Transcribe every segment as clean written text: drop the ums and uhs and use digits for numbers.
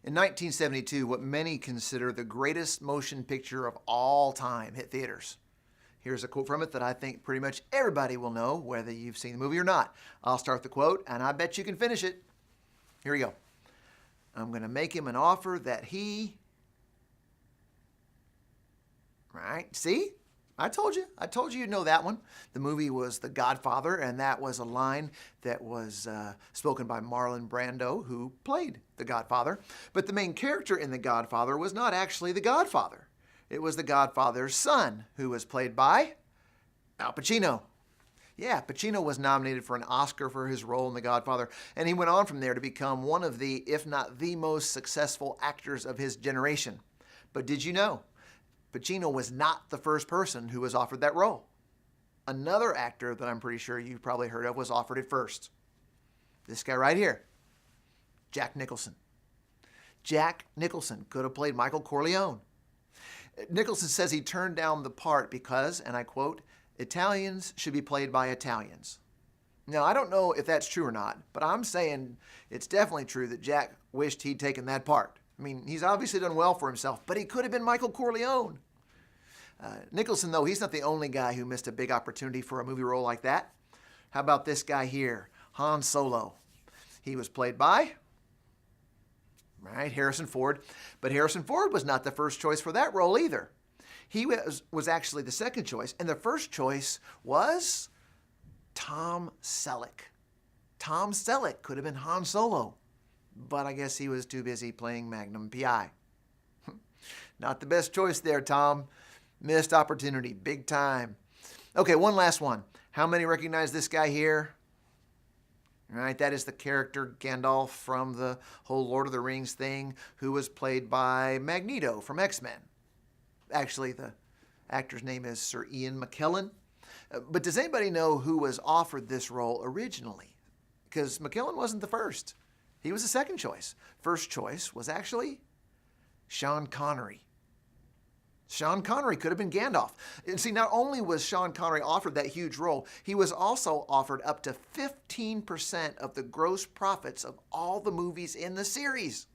In 1972, what many consider the greatest motion picture of all time hit theaters. Here's a quote from it that I think pretty much everybody will know, whether you've seen the movie or not. I'll start the quote, and I bet you can finish it. Here we go. I'm going to make him an offer that he... Right? See? I told you you'd know that one. The movie was The Godfather, and that was a line that was spoken by Marlon Brando, who played The Godfather. But the main character in The Godfather was not actually The Godfather. It was The Godfather's son, who was played by Al Pacino. Yeah, Pacino was nominated for an Oscar for his role in The Godfather, and he went on from there to become one of the, if not the most successful actors of his generation. But did you know? Pacino was not the first person who was offered that role. Another actor that I'm pretty sure you've probably heard of was offered it first. This guy right here, Jack Nicholson. Jack Nicholson could have played Michael Corleone. Nicholson says he turned down the part because, and I quote, "Italians should be played by Italians." Now, I don't know if that's true or not, but I'm saying it's definitely true that Jack wished he'd taken that part. I mean, he's obviously done well for himself, but he could have been Michael Corleone. Nicholson, though, he's not the only guy who missed a big opportunity for a movie role like that. How about this guy here, Han Solo? He was played by, right, Harrison Ford. But Harrison Ford was not the first choice for that role either. He was actually the second choice, and the first choice was Tom Selleck. Tom Selleck could have been Han Solo, but I guess he was too busy playing Magnum P.I. Not the best choice there, Tom. Missed opportunity, big time. Okay, one last one. How many recognize this guy here? All right, that is the character Gandalf from the whole Lord of the Rings thing, who was played by Magneto from X-Men. Actually, the actor's name is Sir Ian McKellen. But does anybody know who was offered this role originally? Because McKellen wasn't the first. He was the second choice. First choice was actually Sean Connery. Sean Connery could have been Gandalf. And see, not only was Sean Connery offered that huge role, he was also offered up to 15% of the gross profits of all the movies in the series.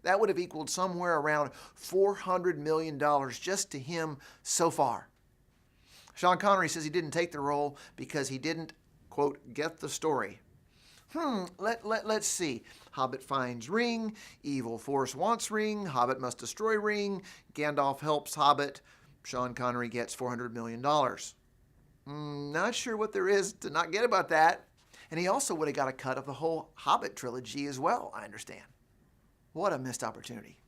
That would have equaled somewhere around $400 million just to him so far. Sean Connery says he didn't take the role because he didn't, quote, get the story. Let's see. Hobbit finds ring, evil force wants ring, Hobbit must destroy ring, Gandalf helps Hobbit, Sean Connery gets $400 million. Not sure what there is to not get about that. And he also would have got a cut of the whole Hobbit trilogy as well, I understand. What a missed opportunity.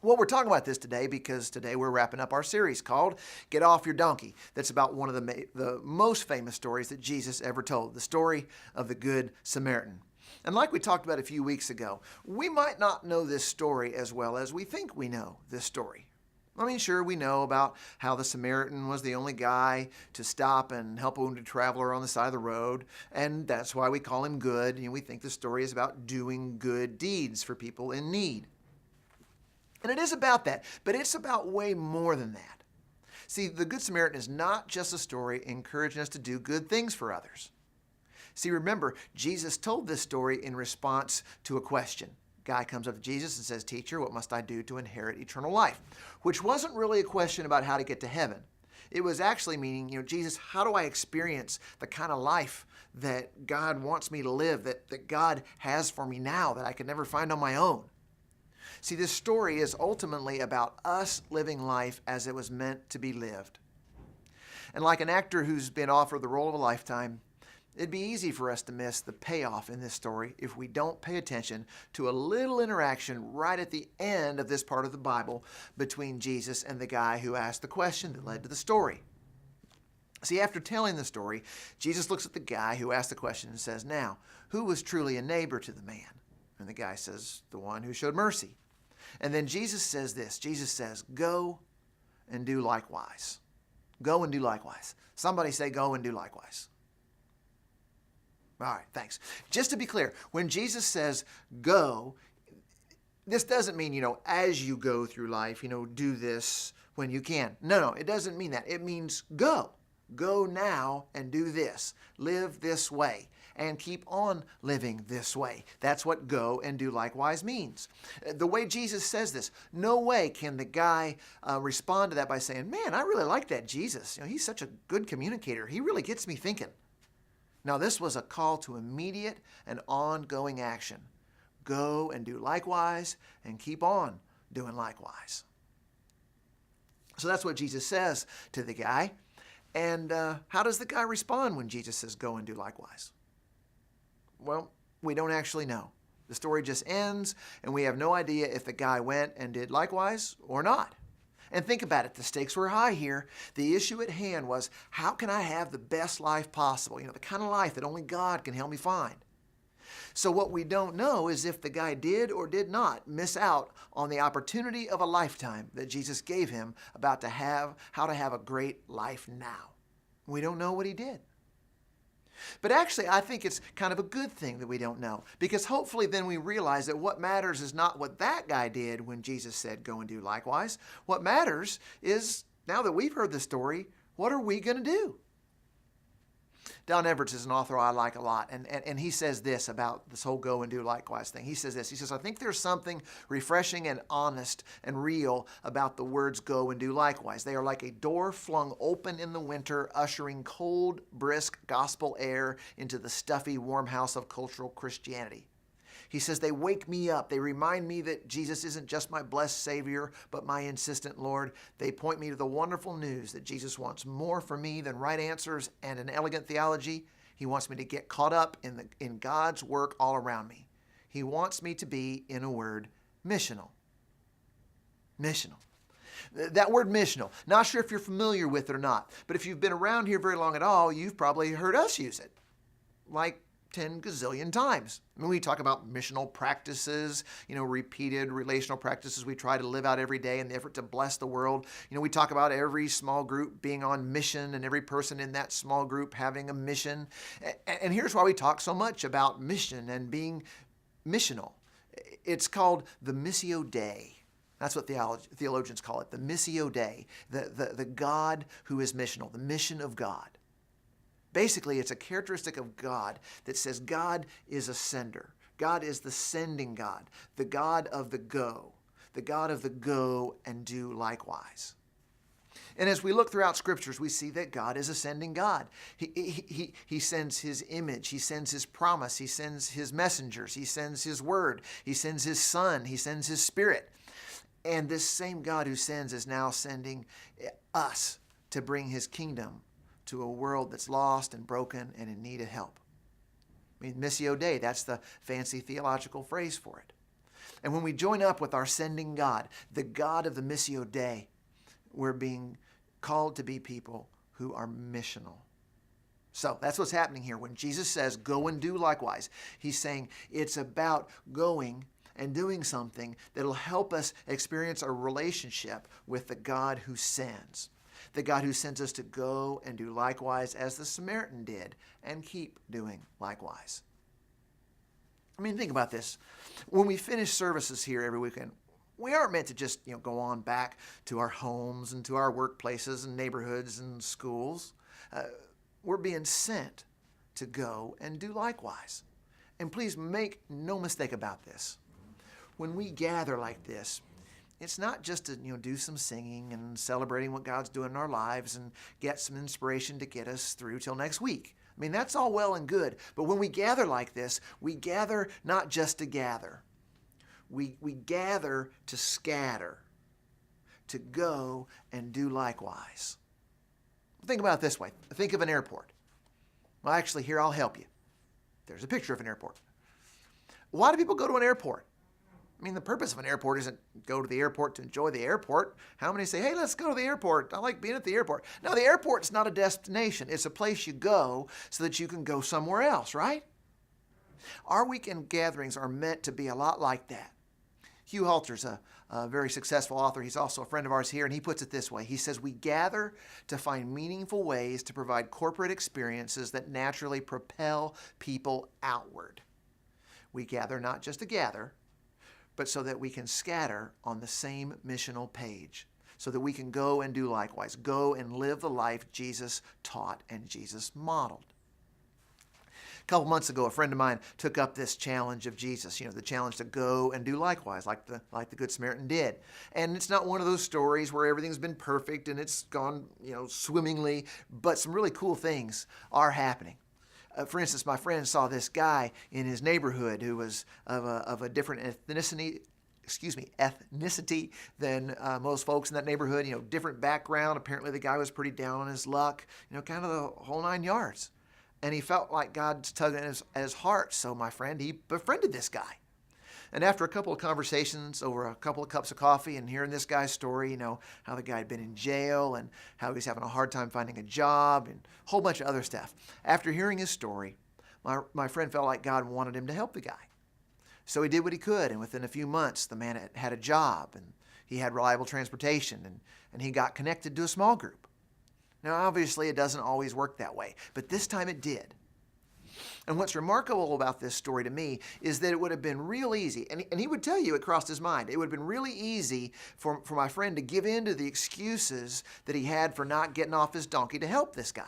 Well, we're talking about this today because today we're wrapping up our series called Get Off Your Donkey. That's about one of the most famous stories that Jesus ever told, the story of the Good Samaritan. And like we talked about a few weeks ago, we might not know this story as well as we think we know this story. I mean, sure, we know about how the Samaritan was the only guy to stop and help a wounded traveler on the side of the road, and that's why we call him good. You know, we think the story is about doing good deeds for people in need. And it is about that, but it's about way more than that. See, the Good Samaritan is not just a story encouraging us to do good things for others. See, remember, Jesus told this story in response to a question. Guy comes up to Jesus and says, "Teacher, what must I do to inherit eternal life?" Which wasn't really a question about how to get to heaven. It was actually meaning, Jesus, how do I experience the kind of life that God wants me to live, that God has for me now that I could never find on my own? See, this story is ultimately about us living life as it was meant to be lived. And like an actor who's been offered the role of a lifetime, it'd be easy for us to miss the payoff in this story if we don't pay attention to a little interaction right at the end of this part of the Bible between Jesus and the guy who asked the question that led to the story. See, after telling the story, Jesus looks at the guy who asked the question and says, "Now, who was truly a neighbor to the man?" And the guy says, "The one who showed mercy." And then Jesus says this. Jesus says, "Go and do likewise." Go and do likewise. Somebody say, "Go and do likewise." All right, thanks. Just to be clear, when Jesus says go, this doesn't mean, as you go through life, do this when you can. No, it doesn't mean that. It means go. Go now and do this. Live this way. and keep on living this way. That's what go and do likewise means. The way Jesus says this, no way can the guy respond to that by saying, man, I really like that Jesus. He's such a good communicator. He really gets me thinking. Now, this was a call to immediate and ongoing action. Go and do likewise and keep on doing likewise. So that's what Jesus says to the guy. And how does the guy respond when Jesus says, go and do likewise? Well, we don't actually know. The story just ends, and we have no idea if the guy went and did likewise or not. And think about it, the stakes were high here. The issue at hand was, how can I have the best life possible? The kind of life that only God can help me find. So what we don't know is if the guy did or did not miss out on the opportunity of a lifetime that Jesus gave him about how to have a great life now. We don't know what he did. But actually, I think it's kind of a good thing that we don't know, because hopefully then we realize that what matters is not what that guy did when Jesus said, go and do likewise. What matters is, now that we've heard the story, what are we going to do? Don Everts is an author I like a lot, and he says this about this whole go and do likewise thing. He says this, he says, I think there's something refreshing and honest and real about the words go and do likewise. They are like a door flung open in the winter, ushering cold, brisk gospel air into the stuffy, warm house of cultural Christianity. He says, they wake me up. They remind me that Jesus isn't just my blessed Savior, but my insistent Lord. They point me to the wonderful news that Jesus wants more for me than right answers and an elegant theology. He wants me to get caught up in God's work all around me. He wants me to be, in a word, missional. Missional. That word missional, not sure if you're familiar with it or not, but if you've been around here very long at all, you've probably heard us use it. Like 10 gazillion times. We talk about missional practices, repeated relational practices we try to live out every day in the effort to bless the world. We talk about every small group being on mission and every person in that small group having a mission. And here's why we talk so much about mission and being missional. It's called the Missio Dei. That's what theologians call it, the Missio Dei, the God who is missional, the mission of God. Basically, it's a characteristic of God that says God is a sender. God is the sending God, the God of the go and do likewise. And as we look throughout scriptures, we see that God is a sending God. He sends his image. He sends his promise. He sends his messengers. He sends his word. He sends his son. He sends his spirit. And this same God who sends is now sending us to bring his kingdom to a world that's lost and broken and in need of help. Missio Dei, that's the fancy theological phrase for it. And when we join up with our sending God, the God of the Missio Dei, we're being called to be people who are missional. So that's what's happening here. When Jesus says, go and do likewise, he's saying it's about going and doing something that'll help us experience a relationship with the God who sends. The God who sends us to go and do likewise as the Samaritan did and keep doing likewise. Think about this. When we finish services here every weekend, we aren't meant to just go on back to our homes and to our workplaces and neighborhoods and schools. We're being sent to go and do likewise. And please make no mistake about this. When we gather like this, it's not just to do some singing and celebrating what God's doing in our lives and get some inspiration to get us through till next week. That's all well and good. But when we gather like this, we gather not just to gather. We gather to scatter, to go and do likewise. Think about it this way. Think of an airport. Well, actually, here I'll help you. There's a picture of an airport. Why do people go to an airport? The purpose of an airport isn't go to the airport to enjoy the airport. How many say, hey, let's go to the airport. I like being at the airport. No, the airport's not a destination. It's a place you go so that you can go somewhere else, right? Our weekend gatherings are meant to be a lot like that. Hugh Halter's a very successful author. He's also a friend of ours here, and he puts it this way. He says, we gather to find meaningful ways to provide corporate experiences that naturally propel people outward. We gather not just to gather, but so that we can scatter on the same missional page, so that we can go and do likewise, go and live the life Jesus taught and Jesus modeled. couple months ago, a friend of mine took up this challenge of Jesus, the challenge to go and do likewise, like the Good Samaritan did. And it's not one of those stories where everything's been perfect and it's gone, swimmingly, but some really cool things are happening. For instance, my friend saw this guy in his neighborhood who was of a different ethnicity than most folks in that neighborhood, different background. Apparently the guy was pretty down on his luck, kind of the whole 9 yards. And he felt like God's tugging at his heart. So my friend, he befriended this guy. And after a couple of conversations over a couple of cups of coffee and hearing this guy's story, how the guy had been in jail and how he was having a hard time finding a job and a whole bunch of other stuff. After hearing his story, my friend felt like God wanted him to help the guy. So he did what he could, and within a few months, the man had a job, and he had reliable transportation, and he got connected to a small group. Now, obviously, it doesn't always work that way, but this time it did. And what's remarkable about this story to me is that it would have been real easy, and he would tell you it crossed his mind, it would have been really easy for my friend to give in to the excuses that he had for not getting off his donkey to help this guy.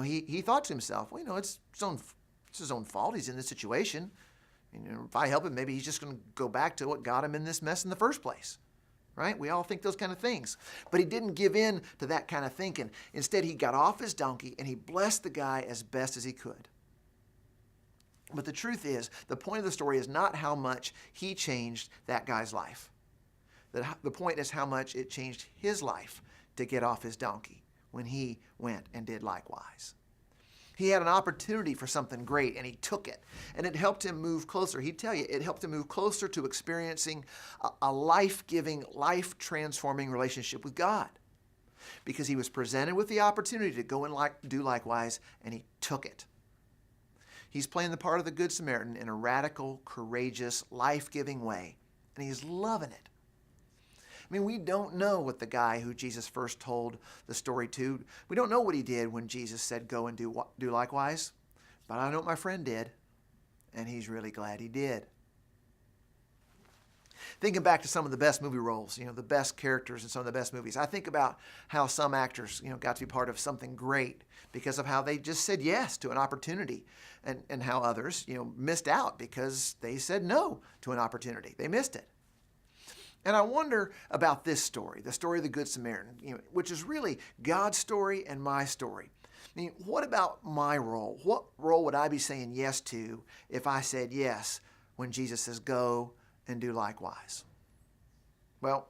He thought to himself, well, it's his own fault. He's in this situation. If I help him, maybe he's just going to go back to what got him in this mess in the first place. Right? We all think those kind of things. But he didn't give in to that kind of thinking. Instead, he got off his donkey and he blessed the guy as best as he could. But the truth is, the point of the story is not how much he changed that guy's life. The point is how much it changed his life to get off his donkey when he went and did likewise. He had an opportunity for something great, and he took it. And it helped him move closer. He'd tell you, it helped him move closer to experiencing a life-giving, life-transforming relationship with God. Because he was presented with the opportunity to go and do likewise, and he took it. He's playing the part of the Good Samaritan in a radical, courageous, life-giving way, and he's loving it. We don't know what the guy who Jesus first told the story to, we don't know what he did when Jesus said, go and do likewise. But I know what my friend did, and he's really glad he did. Thinking back to some of the best movie roles, the best characters in some of the best movies, I think about how some actors, got to be part of something great because of how they just said yes to an opportunity, and how others, missed out because they said no to an opportunity. They missed it. And I wonder about this story, the story of the Good Samaritan, which is really God's story and my story. What about my role? What role would I be saying yes to if I said yes when Jesus says go and do likewise? Well,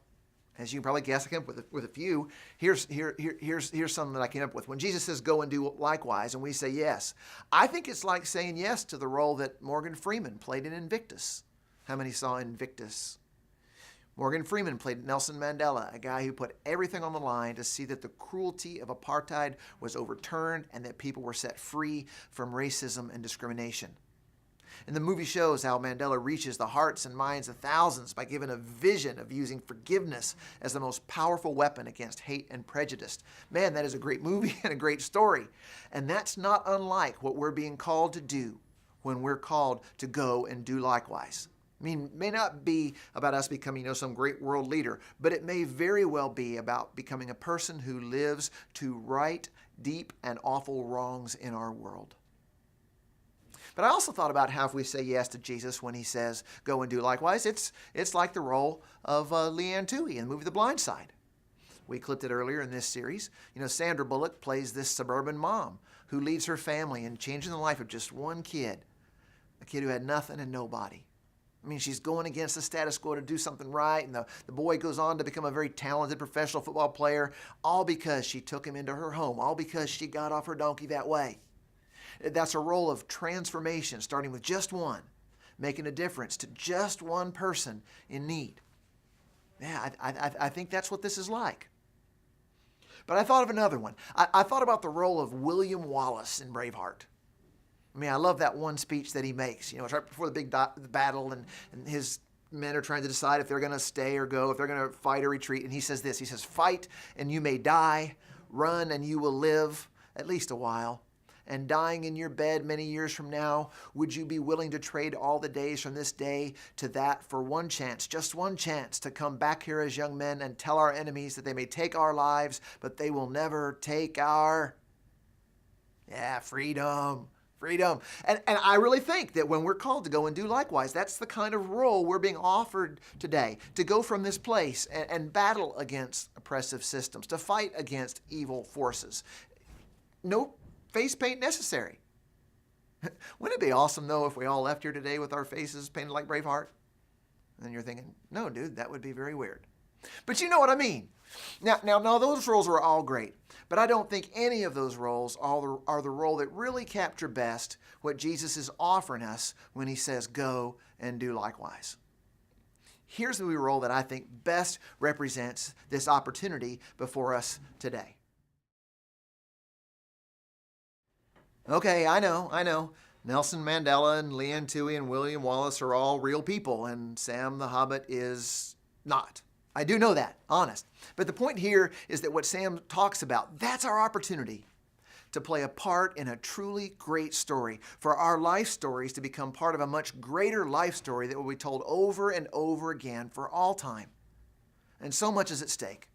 as you can probably guess, I came up with a few. Here's something that I came up with. When Jesus says go and do likewise, and we say yes, I think it's like saying yes to the role that Morgan Freeman played in Invictus. How many saw Invictus? Morgan Freeman played Nelson Mandela, a guy who put everything on the line to see that the cruelty of apartheid was overturned and that people were set free from racism and discrimination. And the movie shows how Mandela reaches the hearts and minds of thousands by giving a vision of using forgiveness as the most powerful weapon against hate and prejudice. Man, that is a great movie and a great story. And that's not unlike what we're being called to do when we're called to go and do likewise. It may not be about us becoming, some great world leader, but it may very well be about becoming a person who lives to right deep and awful wrongs in our world. But I also thought about how if we say yes to Jesus when he says, go and do likewise, it's like the role of Leanne Toohey in the movie The Blind Side. We clipped it earlier in this series. Sandra Bullock plays this suburban mom who leads her family in changing the life of just one kid, a kid who had nothing and nobody. She's going against the status quo to do something right, and the boy goes on to become a very talented professional football player, all because she took him into her home, all because she got off her donkey that way. That's a role of transformation, starting with just one, making a difference to just one person in need. Yeah, I think that's what this is like. But I thought of another one. I thought about the role of William Wallace in Braveheart. I love that one speech that he makes. It's right before the big battle, and his men are trying to decide if they're going to stay or go, if they're going to fight or retreat. And he says this, he says, fight and you may die, run and you will live, at least a while. And dying in your bed many years from now, would you be willing to trade all the days from this day to that for one chance, just one chance, to come back here as young men and tell our enemies that they may take our lives, but they will never take our, freedom. Freedom. And I really think that when we're called to go and do likewise, that's the kind of role we're being offered today, to go from this place and battle against oppressive systems, to fight against evil forces. No face paint necessary. Wouldn't it be awesome, though, if we all left here today with our faces painted like Braveheart? And then you're thinking, no, dude, that would be very weird. But you know what I mean. Now, those roles are all great, but I don't think any of those roles are the role that really capture best what Jesus is offering us when he says, go and do likewise. Here's the role that I think best represents this opportunity before us today. Okay, I know. Nelson Mandela and Leanne Toohey and William Wallace are all real people, and Sam the Hobbit is not. I do know that, honest. But the point here is that what Sam talks about, that's our opportunity to play a part in a truly great story, for our life stories to become part of a much greater life story that will be told over and over again for all time. And so much is at stake.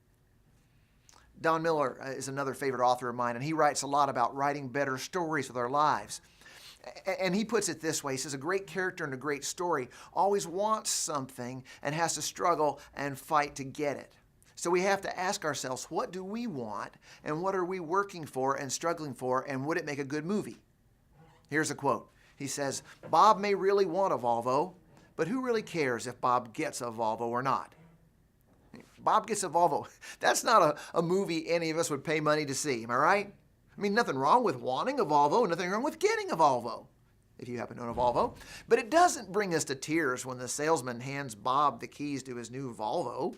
Don Miller is another favorite author of mine, and he writes a lot about writing better stories with our lives. And he puts it this way. He says, a great character in a great story always wants something and has to struggle and fight to get it. So we have to ask ourselves, what do we want and what are we working for and struggling for, and would it make a good movie? Here's a quote. He says, Bob may really want a Volvo, but who really cares if Bob gets a Volvo or not? Bob gets a Volvo. That's not a movie any of us would pay money to see, am I right? I mean, nothing wrong with wanting a Volvo, nothing wrong with getting a Volvo, if you happen to own a Volvo. But it doesn't bring us to tears when the salesman hands Bob the keys to his new Volvo.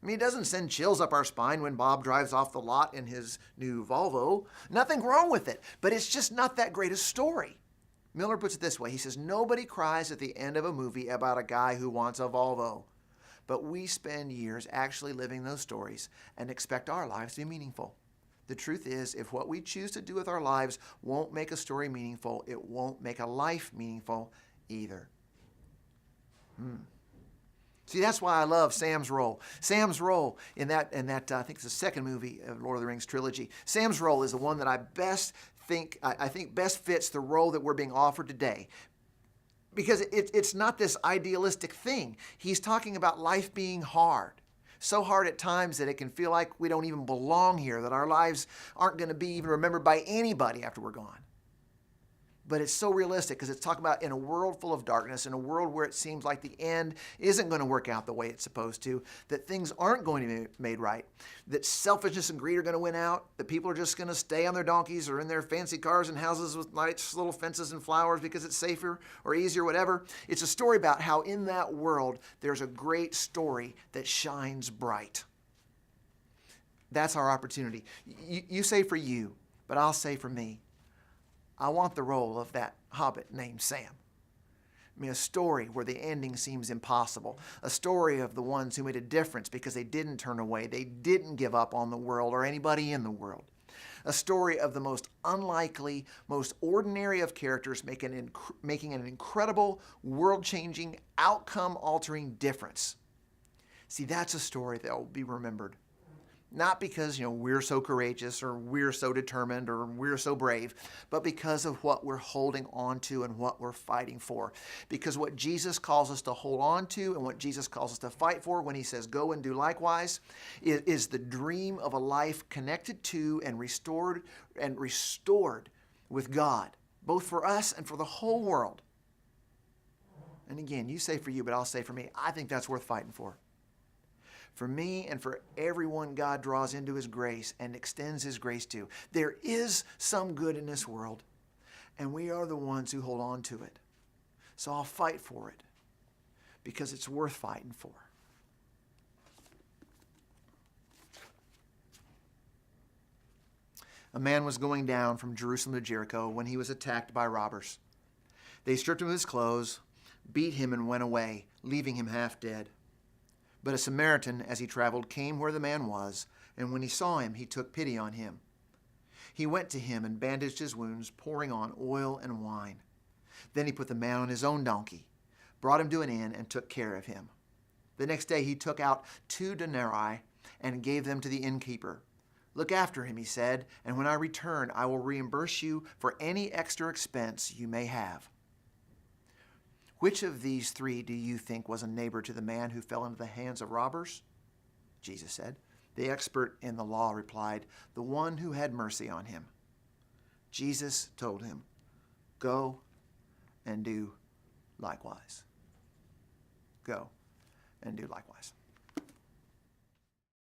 I mean, it doesn't send chills up our spine when Bob drives off the lot in his new Volvo. Nothing wrong with it, but it's just not that great a story. Miller puts it this way. He says, nobody cries at the end of a movie about a guy who wants a Volvo. But we spend years actually living those stories and expect our lives to be meaningful. The truth is, if what we choose to do with our lives won't make a story meaningful, it won't make a life meaningful either. See, that's why I love Sam's role. Sam's role in that I think it's the second movie of Lord of the Rings trilogy. Sam's role is the one that I think best fits the role that we're being offered today. Because it's not this idealistic thing. He's talking about life being hard. So hard at times that it can feel like we don't even belong here, that our lives aren't going to be even remembered by anybody after we're gone. But it's so realistic because it's talking about in a world full of darkness, in a world where it seems like the end isn't going to work out the way it's supposed to, that things aren't going to be made right, that selfishness and greed are going to win out, that people are just going to stay on their donkeys or in their fancy cars and houses with nice little fences and flowers because it's safer or easier, whatever. It's a story about how in that world there's a great story that shines bright. That's our opportunity. You say for you, but I'll say for me. I want the role of that hobbit named Sam. I mean, a story where the ending seems impossible. A story of the ones who made a difference because they didn't turn away. They didn't give up on the world or anybody in the world. A story of the most unlikely, most ordinary of characters making an incredible, world-changing, outcome-altering difference. See, that's a story that will be remembered. Not because, we're so courageous or we're so determined or we're so brave, but because of what we're holding on to and what we're fighting for. Because what Jesus calls us to hold on to and what Jesus calls us to fight for when he says go and do likewise is the dream of a life connected to and restored with God, both for us and for the whole world. And again, you say for you, but I'll say for me, I think that's worth fighting for. For me and for everyone God draws into his grace and extends his grace to. There is some good in this world, and we are the ones who hold on to it. So I'll fight for it because it's worth fighting for. A man was going down from Jerusalem to Jericho when he was attacked by robbers. They stripped him of his clothes, beat him, and went away, leaving him half dead. But a Samaritan, as he traveled, came where the man was, and when he saw him, he took pity on him. He went to him and bandaged his wounds, pouring on oil and wine. Then he put the man on his own donkey, brought him to an inn, and took care of him. The next day he took out 2 denarii and gave them to the innkeeper. Look after him, he said, and when I return, I will reimburse you for any extra expense you may have. Which of these three do you think was a neighbor to the man who fell into the hands of robbers? Jesus said. The expert in the law replied, the one who had mercy on him. Jesus told him, go and do likewise. Go and do likewise.